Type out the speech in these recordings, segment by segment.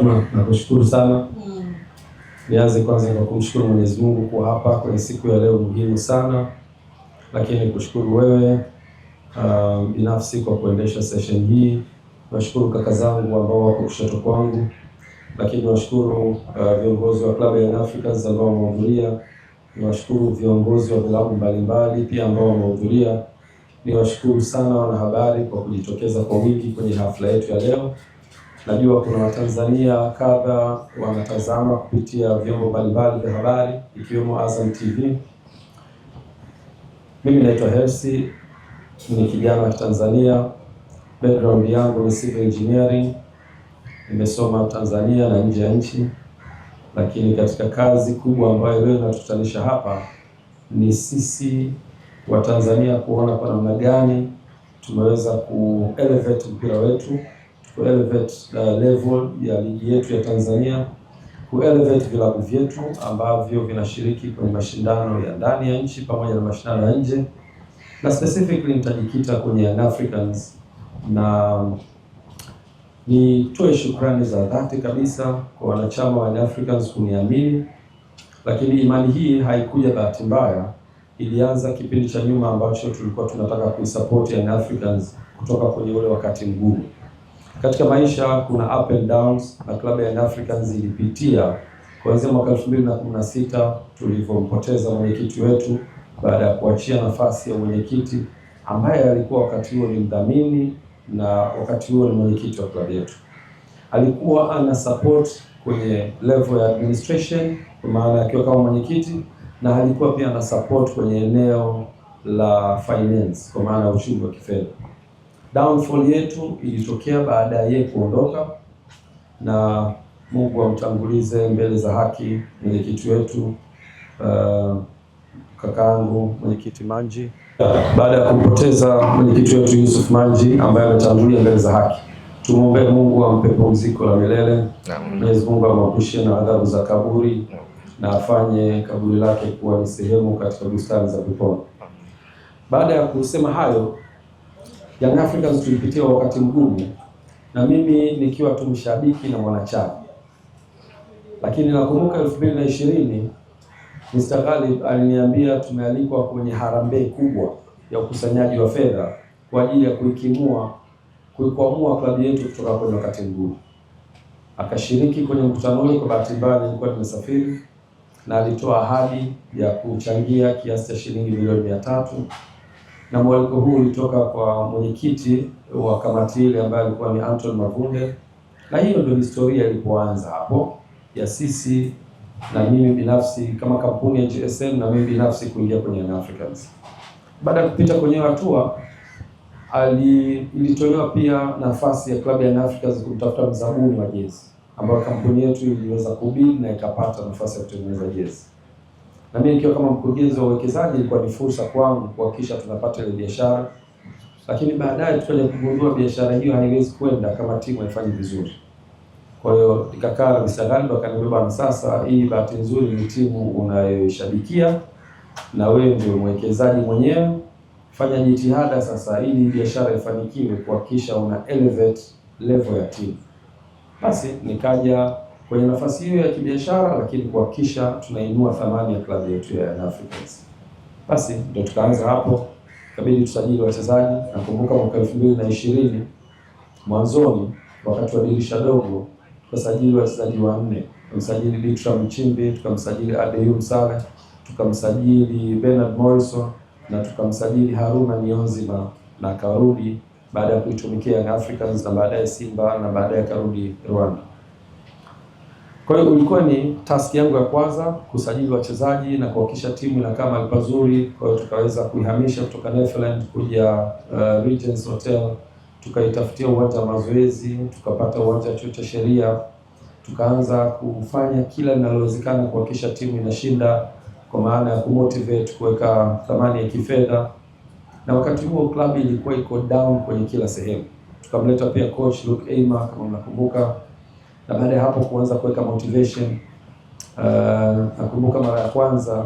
Fatma, nakushukuru sana. Nianze kwanza kwa kumshukuru Mwenyezi Mungu kuwa hapa kwenye siku ya leo muhimu sana, lakini kushukuru wewe binafsi kwa kuendesha session hii. Nashukuru kaka zangu ambao wako kushoto kwangu, lakini nashukuru viongozi wa Club Young Africans ambao wamehudhuria. Niwashukuru viongozi wa vilabu mbalimbali pia ambao wamehudhuria. Niwashukuru sana wanahabari kwa kujitokeza kwa wingi kwenye hafla yetu ya leo. Najua kuna Watanzania kadha wanatazama kupitia vyombo mbalimbali vya habari ikiwemo Azam TV. Mimi naitwa Hersi, ni kijana wa Tanzania. Background yangu ni civil engineering. Nimesoma Tanzania na nje ya nchi. Lakini katika kazi kubwa ambayo leo inatutanisha hapa ni sisi wa Tanzania kuona kwa namna gani tumeweza ku-elevate mpira wetu, ku-elevate level ya ligi yetu ya Tanzania, ku-elevate vilabu vyetu ambavyo vinashiriki kwenye mashindano ya ndani ya nchi pamoja na mashindano ya nje. Na specifically nitajikita kwenye Young Africans, na nitoe shukrani za dhati kabisa kwa wanachama wa Young Africans kuniamini. Lakini imani hii haikuja bahati mbaya. Ilianza kipindi cha nyuma ambacho tulikuwa tunataka kuisupport Young Africans kutoka kwenye ule wakati mgumu. Katika maisha kuna up and downs, na Club Young Africans ilipitia kuanzia mwaka 2016 tulivyompoteza mwenyekiti wetu baada ya kuachia nafasi ya mwenyekiti ambaye alikuwa wakati huo ni mdhamini na wakati huo ni mwenyekiti wa klabu yetu. Alikuwa ana support kwenye level ya administration kwa maana akiwa kama mwenyekiti, na alikuwa pia ana support kwenye eneo la finance kwa maana ya uchumi wa kifedha. Downfall yetu ilitokea baada ya yeye kuondoka, na Mungu amtangulize mbele za haki mwenyekiti wetu kakaangu mwenyekiti Manji. Baada ya kumpoteza mwenyekiti wetu Yusuf Manji ambaye ametangulia mbele za haki, tumuombe Mungu ampe pumziko la milele. Mwenyezi Mungu amwepushe na adhabu za kaburi na afanye kaburi lake kuwa ni sehemu katika bustani za peponi. Baada ya kusema hayo, Young Africans tulipitia wakati mgumu, na mimi nikiwa tu mshabiki na mwanachama. Lakini nakumbuka 2020 Mr. Ghalib aliniambia tumealikwa kwenye harambee kubwa ya ukusanyaji wa fedha kwa ajili ya kuikwamua klabu yetu kutoka kwenye wakati mgumu. Akashiriki kwenye mkutano ule. Kwa bahati mbaya nilikuwa nimesafiri, na alitoa ahadi ya kuchangia kiasi cha shilingi milioni 300, na mwaliko huu ulitoka kwa mwenyekiti wa kamati ile ambaye alikuwa ni Anton Mavunde. Na hiyo ndio historia ilipoanza hapo ya sisi na mimi binafsi kama kampuni ya GSM na mimi binafsi kuingia kwenye Young Africans. Baada ya kupita kwenye hatua, ilitolewa pia nafasi ya Club Young Africans kumtafuta mzabuni wa jezi, ambayo kampuni yetu iliweza kubid na ikapata nafasi ya kutengeneza jezi. Na mimi nikiwa kama mkurugenzi wa uwekezaji ilikuwa ni fursa kwangu kuhakikisha tunapata ile biashara. Lakini baadaye tukaja kugundua biashara hiyo haiwezi kwenda kama timu haifanyi vizuri. Kwa hiyo nikakaa na Mr. Ghalib akaniambia, sasa hii bahati nzuri ni timu unayoshabikia na wewe ndio mwekezaji mwenyewe, fanya jitihada sasa ili biashara ifanikiwe kuhakikisha una elevate level ya timu. Basi nikaja kwenye nafasi hiyo ya kibiashara, lakini kuhakikisha tunainua thamani ya klabu yetu ya Young Africans. Basi ndio tukaanza hapo, kabidi tusajili wachezaji. Nakumbuka mwaka 2020 mwanzoni, wakati wa dirisha dogo, tukasajili wachezaji 4. Tukamsajili Litra Mchimbi, tukamsajili Adeyu Saleh, tukamsajili Bernard Morrison, na tukamsajili Haruna Niyonzima, na karudi baada ya kuitumikia Young Africans na baadaye Simba na baadaye karudi Rwanda. Kwa hiyo ulikuwa ni task yangu ya kwanza kusajili wachezaji na kuhakikisha timu inakaa mahali pazuri. Kwa hiyo tukaweza kuihamisha kutoka Netherlands kuja Regents Hotel, tukaitafutia uwanja wa mazoezi, tukapata uwanja wa chuo cha sheria, tukaanza kufanya kila linalowezekana kuhakikisha timu inashinda, kwa maana ya kumotivate, kuweka thamani ya kifedha. Na wakati huo klabu ilikuwa iko down kwenye kila sehemu. Tukamleta pia coach Luke Eyma kama mnakumbuka, na baada ya hapo kuanza kuweka motivation. Nakumbuka mara ya kwanza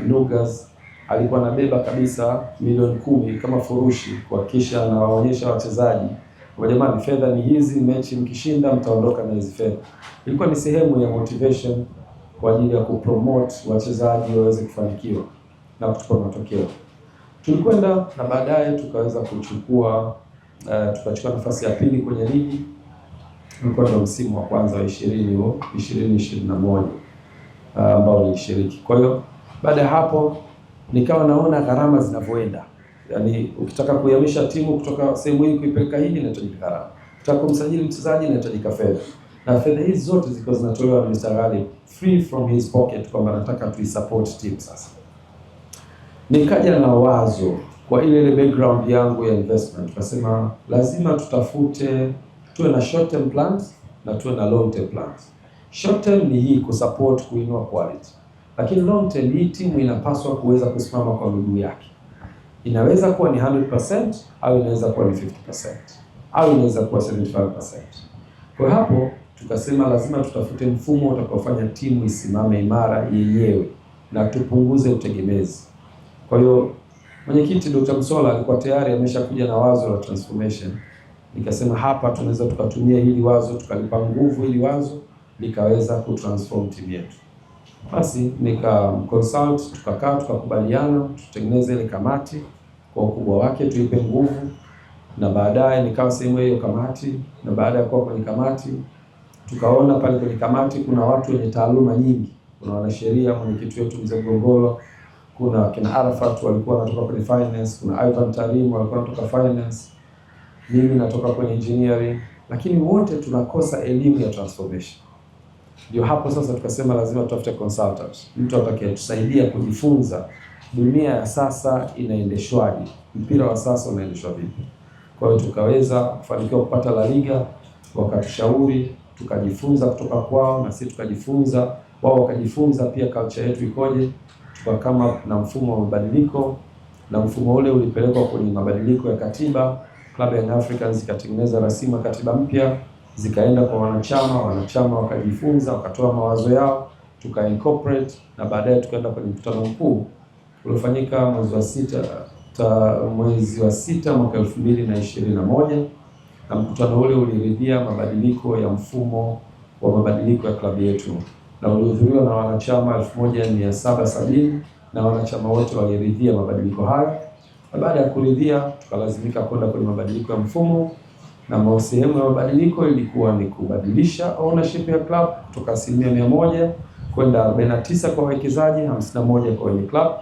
Lugas alikuwa anabeba kabisa milioni 10 kama furushi kuhakikisha anawaonyesha wachezaji Kwa jamani, fedha ni hizi, mechi mkishinda mtaondoka na hizi fedha. Ilikuwa ni sehemu ya motivation kwa ajili ya kupromote wachezaji waweze kufanikiwa na kutupa matokeo. Tulikwenda na baadaye tukaweza tukachukua nafasi ya pili kwenye ligi. Ulikuwa ndio msimu wa kwanza wa 2021 ambao nilishiriki. Kwa hiyo baada ya hapo nikawa naona gharama zinavyoenda. Yaani ukitaka kuihamisha timu kutoka sehemu hii kuipeleka hii inahitajika gharama. Ukitaka kumsajili mchezaji inahitajika fedha. Na fedha hizi zote zilikuwa zinatolewa na Mr. Ghali free from his pocket, kwamba nataka tuisupport team sasa. Nikaja na wazo kwa ile background yangu ya investment. Tukasema lazima tutafute, tuwe na short term plans na tuwe na long term plans. Short term ni hii kusupport, kuinua quality. Lakini long term hii timu inapaswa kuweza kusimama kwa miguu yake. Inaweza kuwa ni 100% au inaweza kuwa ni 50% au inaweza kuwa 75%. Kwa hapo tukasema lazima tutafute mfumo utakaofanya timu isimame imara yenyewe na tupunguze utegemezi. Kwa hiyo mwenyekiti Dr. Msola alikuwa tayari ameshakuja na wazo la transformation. Nikasema hapa tunaweza tukatumia hili wazo, tukalipa nguvu hili wazo likaweza kutransform timu yetu. Basi consult, tukakaa tukakubaliana tutengeneze ile kamati kwa ukubwa wake, tuipe nguvu, na baadaye nikawa sehemu hiyo kamati. Na baada ya kuwa kwenye kamati tukaona pale kwenye kamati kuna watu wenye taaluma nyingi. Kuna wanasheria, mwenyekiti wetu Mzee Mgongolo, kuna kina Arafat walikuwa wanatoka kwenye finance, kuna Ivan Tarim walikuwa wanatoka finance, mimi natoka kwenye engineering, lakini wote tunakosa elimu ya transformation. Ndio hapo sasa tukasema lazima tutafute consultant, mtu atakayetusaidia kujifunza dunia ya sasa inaendeshwaje, mpira wa sasa unaendeshwa vipi. Kwa hiyo tukaweza kufanikiwa kupata La Liga, wakatushauri, tukajifunza kutoka kwao na sisi tukajifunza, wao wakajifunza pia culture yetu ikoje. Tukakama na mfumo wa mabadiliko, na mfumo ule ulipelekwa kwenye mabadiliko ya katiba. Club ya Young Africans ikatengeneza rasimu ya katiba mpya, zikaenda kwa wanachama wakajifunza, wakatoa mawazo yao, tuka incorporate, na baadaye tukaenda kwenye mkutano mkuu uliofanyika mwezi wa sita mwaka 2021, na mkutano ule uliridhia mabadiliko ya mfumo wa mabadiliko ya klabu yetu, na ulihudhuriwa na wanachama 1770 na wanachama wote waliridhia mabadiliko hayo. Na baada ya kuridhia tukalazimika kwenda kwenye mabadiliko ya mfumo, na sehemu ya mabadiliko ilikuwa ni kubadilisha ownership ya club kutoka 100% kwenda 49 kwa wawekezaji, 51 kwa wenye club.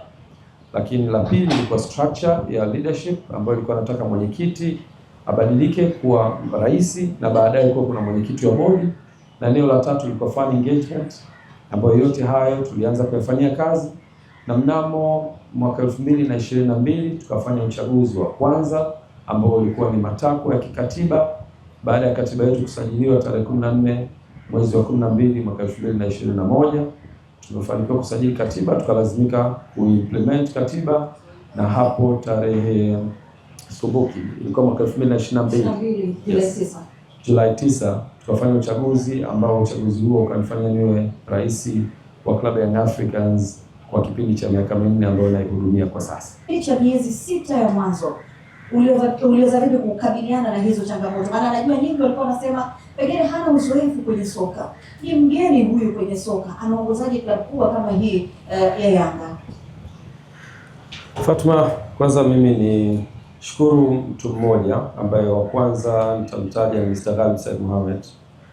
Lakini la pili ilikuwa structure ya leadership ambayo ilikuwa nataka mwenyekiti abadilike kuwa rais, na baadaye kuwa kuna mwenyekiti wa bodi. Na eneo la tatu ilikuwa fan engagement, ambayo yote hayo tulianza kuyafanyia kazi, na mnamo mwaka 2022 tukafanya uchaguzi wa kwanza ambao ulikuwa ni matakwa ya kikatiba. Baada ya katiba yetu kusajiliwa tarehe 14 mwezi wa 12 mwaka 2021, tumefanikiwa kusajili katiba, tukalazimika kuimplement katiba, na hapo tarehe sikumbuki, ilikuwa mwaka 2022 Julai 9 tukafanya uchaguzi, ambao uchaguzi huo ukanifanya niwe rais wa Club ya Young Africans kwa kipindi cha miaka 4 ambayo naihudumia kwa sasa. Cha miezi 6 ya mwanzo uliweza vipi kukabiliana na hizo changamoto? Maana najua nyingi walikuwa wanasema pengine hana uzoefu kwenye soka, ni mgeni huyu kwenye soka, anaongozaje klabu kubwa kama hii ya Yanga? Fatma, kwanza mimi ni shukuru mtu mmoja ambaye wa kwanza nitamtaja ni Mr. Ghali Said Mohamed.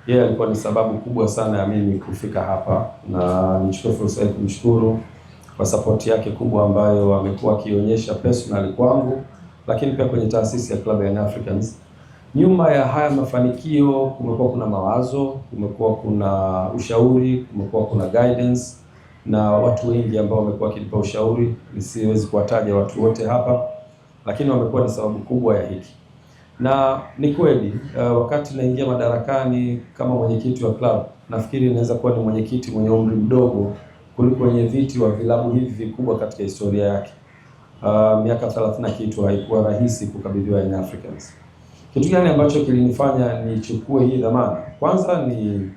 Yeye alikuwa ni sababu kubwa sana ya mimi kufika hapa, na nichukue fursa hii kumshukuru kwa support yake kubwa ambayo amekuwa akionyesha personally kwangu, lakini pia kwenye taasisi ya Club ya Young Africans. Nyuma ya haya mafanikio kumekuwa kuna mawazo, kumekuwa kuna ushauri, kumekuwa kuna guidance na watu wengi ambao wamekuwa wakinipa ushauri. Nisiwezi kuwataja watu wote hapa, lakini wamekuwa ni sababu kubwa ya hiki. Na ni kweli wakati naingia madarakani kama mwenyekiti wa club, nafikiri inaweza kuwa ni mwenyekiti mwenye umri mdogo kuliko wenye viti wa vilabu hivi vikubwa katika historia yake. Miaka 30 kitu, haikuwa rahisi kukabidhiwa Young Africans. Kitu gani ambacho kilinifanya nichukue hii dhamana? Kwanza ni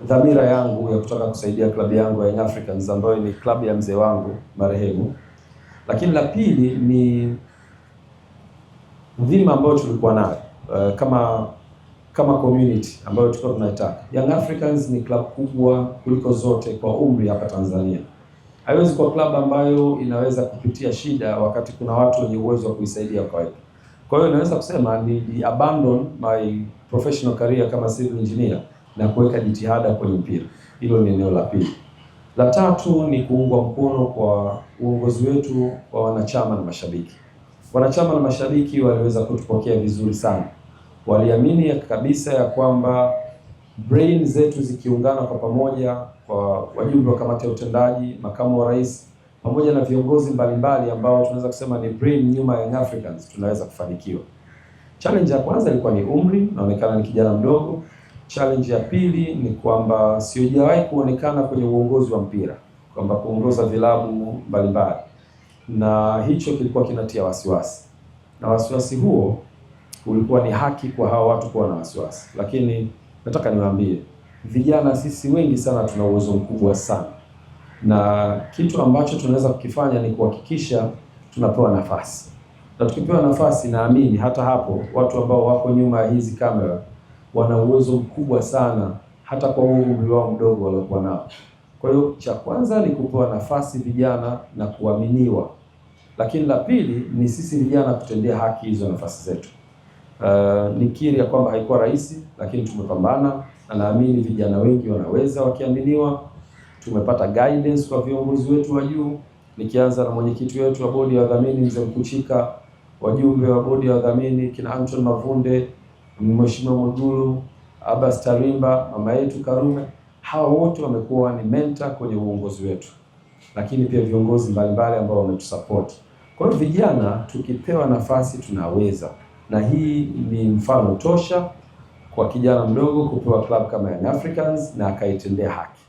dhamira yangu ya kutaka kusaidia klabu yangu ya Young Africans ambayo ni klabu ya mzee wangu marehemu. Lakini la pili ni dhima ambayo tulikuwa nayo kama community ambayo tulikuwa tunaitaka. Young Africans ni club kubwa kuliko zote kwa umri hapa Tanzania. Haiwezi kuwa club ambayo inaweza kupitia shida wakati kuna watu wenye uwezo wa kuisaidia kwa hiyo. Kwa hiyo naweza kusema ni abandon my professional career kama civil engineer na kuweka jitihada kwenye mpira. Hilo ni eneo la pili. La tatu ni kuungwa mkono kwa uongozi wetu wa wanachama na mashabiki. Wanachama na mashabiki waliweza kutupokea vizuri sana. Waliamini kabisa ya kwamba brain zetu zikiungana kwa pamoja, kwa wajumbe wa kamati ya utendaji, makamu wa rais, pamoja na viongozi mbalimbali ambao tunaweza kusema ni brain nyuma ya Young Africans, tunaweza kufanikiwa. Challenge ya kwanza ilikuwa ni umri, naonekana ni kijana mdogo. Challenge ya pili ni kwamba sijawahi kuonekana kwenye uongozi wa mpira, kwamba kuongoza vilabu mbalimbali, na hicho kilikuwa kinatia wasiwasi, na wasiwasi huo ulikuwa ni haki kwa hawa watu kuwa na wasiwasi. Lakini nataka niwaambie vijana, sisi wengi sana tuna uwezo mkubwa sana, na kitu ambacho tunaweza kukifanya ni kuhakikisha tunapewa nafasi, na tukipewa nafasi, naamini hata hapo watu ambao wako nyuma ya hizi kamera wana uwezo mkubwa sana, hata kwa umri wao mdogo waliokuwa nao. Kwa hiyo cha kwanza ni kupewa nafasi vijana na kuaminiwa, lakini la pili ni sisi vijana kutendea haki hizo nafasi zetu. Nikiri ya kwamba haikuwa rahisi, lakini tumepambana, na naamini vijana wengi wanaweza wakiaminiwa. Tumepata guidance kwa viongozi wetu wa juu, nikianza na mwenyekiti wetu wa bodi ya wadhamini Mzee Mkuchika, wajumbe wa bodi ya wadhamini kina Anton Mavunde, Mheshimiwa Mwigulu, Abbas Tarimba, mama yetu Karume. Hawa wote wamekuwa ni mentor kwenye uongozi wetu, lakini pia viongozi mbalimbali ambao wametusupport. Kwa hiyo vijana tukipewa nafasi tunaweza, na hii ni mfano tosha kwa kijana mdogo kupewa club kama Young Africans na akaitendea haki.